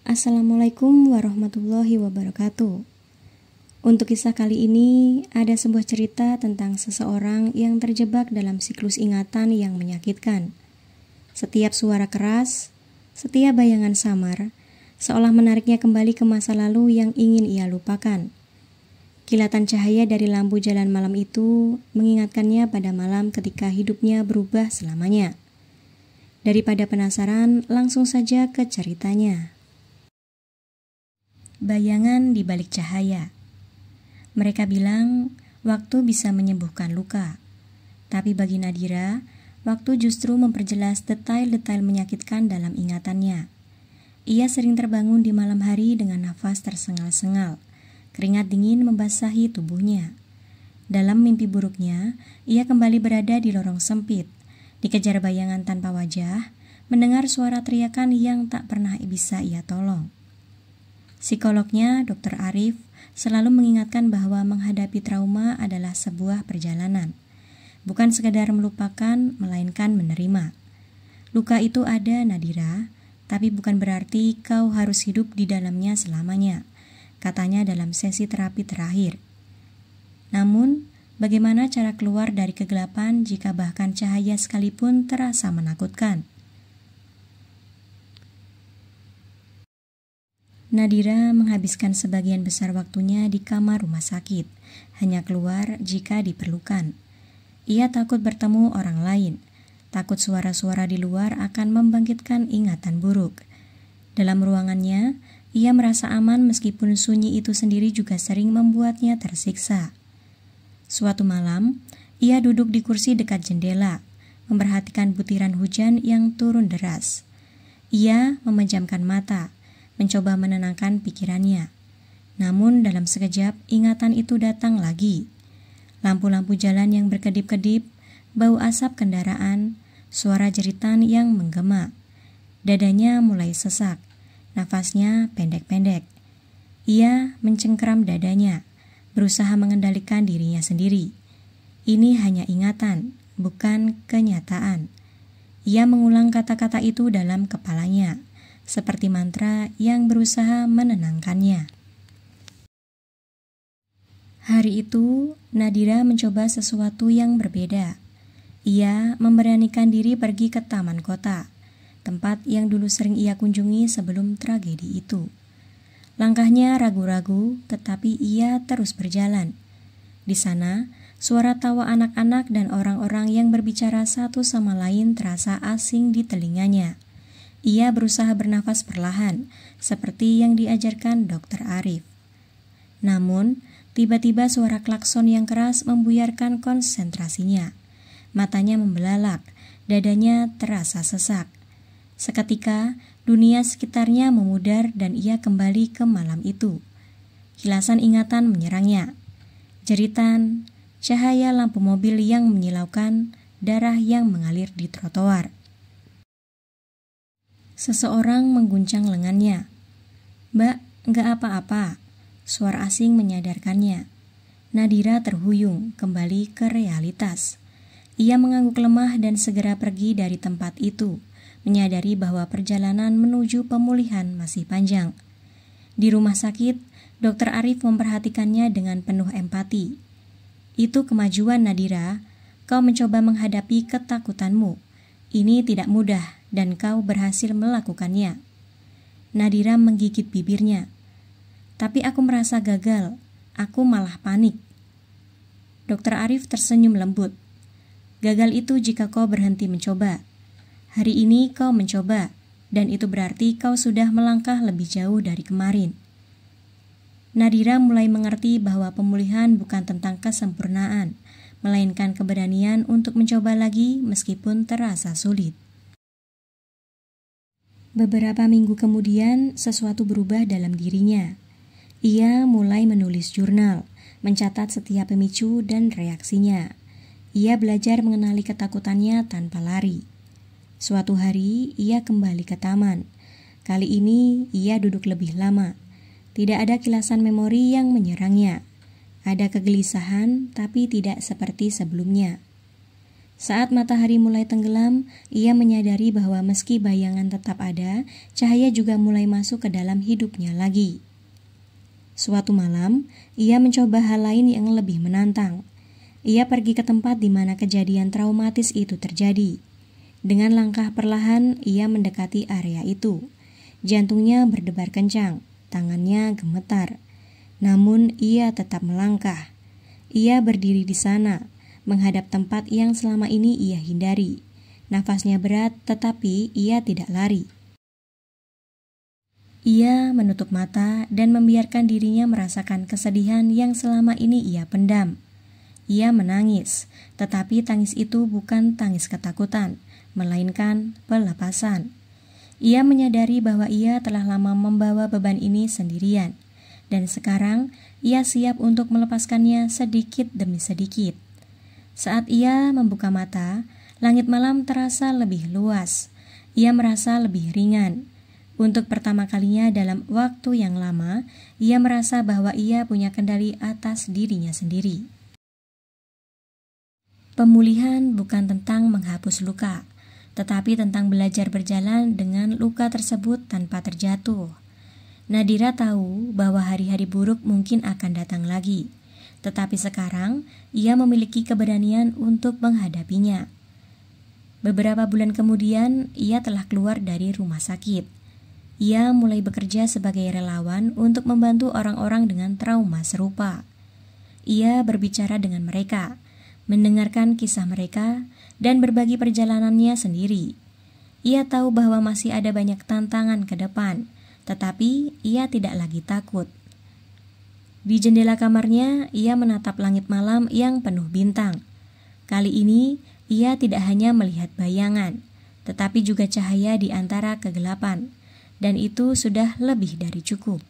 Assalamualaikum warahmatullahi wabarakatuh. Untuk kisah kali ini, ada sebuah cerita tentang seseorang yang terjebak dalam siklus ingatan yang menyakitkan. Setiap suara keras, setiap bayangan samar, seolah menariknya kembali ke masa lalu yang ingin ia lupakan. Kilatan cahaya dari lampu jalan malam itu mengingatkannya pada malam ketika hidupnya berubah selamanya. Daripada penasaran, langsung saja ke ceritanya. Bayangan di balik cahaya. Mereka bilang waktu bisa menyembuhkan luka. Tapi bagi Nadira, waktu justru memperjelas detail-detail menyakitkan dalam ingatannya. Ia sering terbangun di malam hari dengan nafas tersengal-sengal. Keringat dingin membasahi tubuhnya. Dalam mimpi buruknya, ia kembali berada di lorong sempit, dikejar bayangan tanpa wajah, mendengar suara teriakan yang tak pernah bisa ia tolong. Psikolognya, Dr. Arif, selalu mengingatkan bahwa menghadapi trauma adalah sebuah perjalanan. Bukan sekadar melupakan, melainkan menerima. Luka itu ada, Nadira, tapi bukan berarti kau harus hidup di dalamnya selamanya, katanya dalam sesi terapi terakhir. Namun, bagaimana cara keluar dari kegelapan jika bahkan cahaya sekalipun terasa menakutkan? Nadira menghabiskan sebagian besar waktunya di kamar rumah sakit, hanya keluar jika diperlukan. Ia takut bertemu orang lain, takut suara-suara di luar akan membangkitkan ingatan buruk. Dalam ruangannya, ia merasa aman meskipun sunyi itu sendiri juga sering membuatnya tersiksa. Suatu malam, ia duduk di kursi dekat jendela, memperhatikan butiran hujan yang turun deras. Ia memejamkan mata, mencoba menenangkan pikirannya. Namun dalam sekejap ingatan itu datang lagi. Lampu-lampu jalan yang berkedip-kedip, bau asap kendaraan, suara jeritan yang menggema. Dadanya mulai sesak, nafasnya pendek-pendek. Ia mencengkeram dadanya, berusaha mengendalikan dirinya sendiri. Ini hanya ingatan, bukan kenyataan. Ia mengulang kata-kata itu dalam kepalanya, seperti mantra yang berusaha menenangkannya. Hari itu, Nadira mencoba sesuatu yang berbeda. Ia memberanikan diri pergi ke taman kota, tempat yang dulu sering ia kunjungi sebelum tragedi itu. Langkahnya ragu-ragu, tetapi ia terus berjalan. Di sana, suara tawa anak-anak dan orang-orang yang berbicara satu sama lain terasa asing di telinganya. Ia berusaha bernafas perlahan, seperti yang diajarkan Dr. Arif. Namun, tiba-tiba suara klakson yang keras membuyarkan konsentrasinya. Matanya membelalak, dadanya terasa sesak. Seketika, dunia sekitarnya memudar dan ia kembali ke malam itu. Kilasan ingatan menyerangnya. Jeritan, cahaya lampu mobil yang menyilaukan, darah yang mengalir di trotoar. Seseorang mengguncang lengannya. "Mbak, enggak apa-apa." Suara asing menyadarkannya. Nadira terhuyung kembali ke realitas. Ia mengangguk lemah dan segera pergi dari tempat itu, menyadari bahwa perjalanan menuju pemulihan masih panjang. Di rumah sakit, Dr. Arif memperhatikannya dengan penuh empati. "Itu kemajuan, Nadira. Kau mencoba menghadapi ketakutanmu. Ini tidak mudah dan kau berhasil melakukannya." Nadira menggigit bibirnya. "Tapi aku merasa gagal. Aku malah panik." Dr. Arif tersenyum lembut. "Gagal itu jika kau berhenti mencoba. Hari ini kau mencoba, dan itu berarti kau sudah melangkah lebih jauh dari kemarin." Nadira mulai mengerti bahwa pemulihan bukan tentang kesempurnaan, melainkan keberanian untuk mencoba lagi meskipun terasa sulit. Beberapa minggu kemudian, sesuatu berubah dalam dirinya. Ia mulai menulis jurnal, mencatat setiap pemicu dan reaksinya. Ia belajar mengenali ketakutannya tanpa lari. Suatu hari, ia kembali ke taman. Kali ini, ia duduk lebih lama. Tidak ada kilasan memori yang menyerangnya. Ada kegelisahan, tapi tidak seperti sebelumnya. Saat matahari mulai tenggelam, ia menyadari bahwa meski bayangan tetap ada, cahaya juga mulai masuk ke dalam hidupnya lagi. Suatu malam, ia mencoba hal lain yang lebih menantang. Ia pergi ke tempat di mana kejadian traumatis itu terjadi. Dengan langkah perlahan, ia mendekati area itu. Jantungnya berdebar kencang, tangannya gemetar. Namun, ia tetap melangkah. Ia berdiri di sana, menghadap tempat yang selama ini ia hindari. Nafasnya berat, tetapi ia tidak lari. Ia menutup mata dan membiarkan dirinya merasakan kesedihan yang selama ini ia pendam. Ia menangis, tetapi tangis itu bukan tangis ketakutan, melainkan pelepasan. Ia menyadari bahwa ia telah lama membawa beban ini sendirian, dan sekarang ia siap untuk melepaskannya sedikit demi sedikit. Saat ia membuka mata, langit malam terasa lebih luas. Ia merasa lebih ringan. Untuk pertama kalinya dalam waktu yang lama, ia merasa bahwa ia punya kendali atas dirinya sendiri. Pemulihan bukan tentang menghapus luka, tetapi tentang belajar berjalan dengan luka tersebut tanpa terjatuh. Nadira tahu bahwa hari-hari buruk mungkin akan datang lagi. Tetapi sekarang, ia memiliki keberanian untuk menghadapinya. Beberapa bulan kemudian, ia telah keluar dari rumah sakit. Ia mulai bekerja sebagai relawan untuk membantu orang-orang dengan trauma serupa. Ia berbicara dengan mereka, mendengarkan kisah mereka, dan berbagi perjalanannya sendiri. Ia tahu bahwa masih ada banyak tantangan ke depan, tetapi ia tidak lagi takut. Di jendela kamarnya, ia menatap langit malam yang penuh bintang. Kali ini, ia tidak hanya melihat bayangan, tetapi juga cahaya di antara kegelapan, dan itu sudah lebih dari cukup.